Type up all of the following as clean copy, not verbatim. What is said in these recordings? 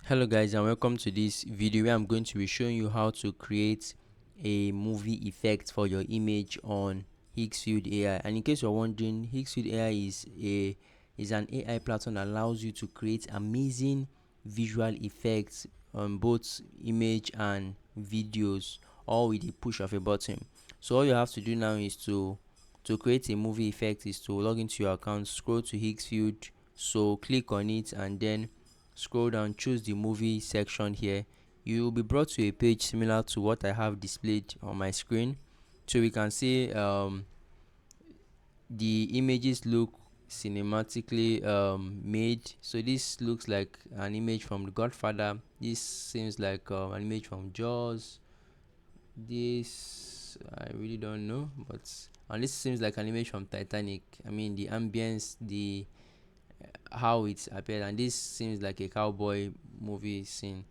Hello guys, and welcome to this video where I'm going to be showing you how to create a movie effect for your image on Higgsfield AI. And in case you're wondering, Higgsfield AI is an AI platform that allows you to create amazing visual effects on both image and videos, all with the push of a button. So all you have to do now is to create a movie effect is to log into your account, scroll to Higgsfield, so click on it and then scroll down, choose the movie section here. You will be brought to a page similar to what I have displayed on my screen. So we can see the images look cinematically made. So this looks like an image from The Godfather. This seems like an image from Jaws. This I really don't know, but and this seems like an image from Titanic. I mean the ambience, the how it's appeared, and this seems like a cowboy movie scene.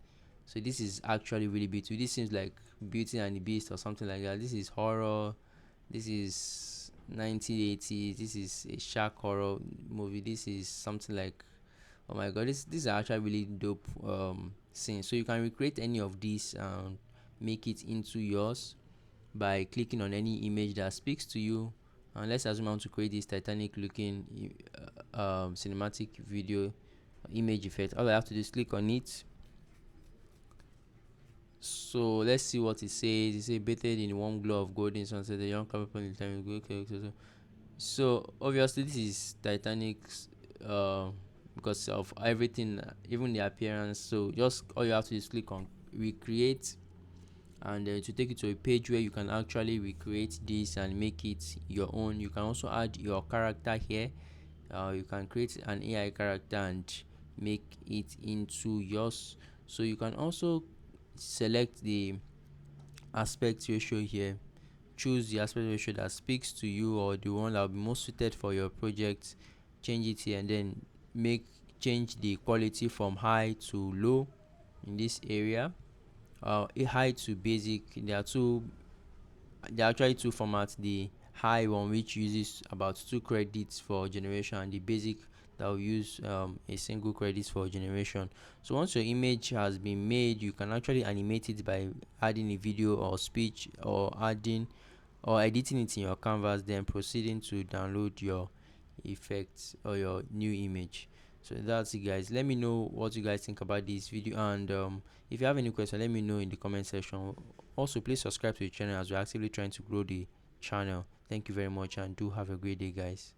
So this is actually really beautiful. This seems like Beauty and the Beast or something like that. This is horror. This is 1980s. This is a shark horror movie. This is something like, oh my god, this are actually really dope scenes. So you can recreate any of these and make it into yours by clicking on any image that speaks to you. And let's assume I want to create this Titanic looking cinematic video image effect. All I have to do is click on it. So let's see what it says. It says bathed in the warm glow of golden sunset, the young couple in the time. So obviously this is Titanic's because of everything, even the appearance. So just all you have to do is click on recreate, and to take you to a page where you can actually recreate this and make it your own. You can also add your character here. You can create an AI character and make it into yours. So you can also select the aspect ratio here, choose the aspect ratio that speaks to you or the one that will be most suited for your project, change it here, and then make change the quality from high to low in this area. A high to basic. There are actually two formats: the high one, which uses about 2 credits for generation, and the basic that will use a single credit for generation. So once your image has been made, you can actually animate it by adding a video or speech, or adding or editing it in your canvas, then proceeding to download your effects or your new image. So that's it guys. Let me know what you guys think about this video, and if you have any question, let me know in the comment section. Also, please subscribe to the channel as we're actively trying to grow the channel. Thank you very much, and do have a great day guys.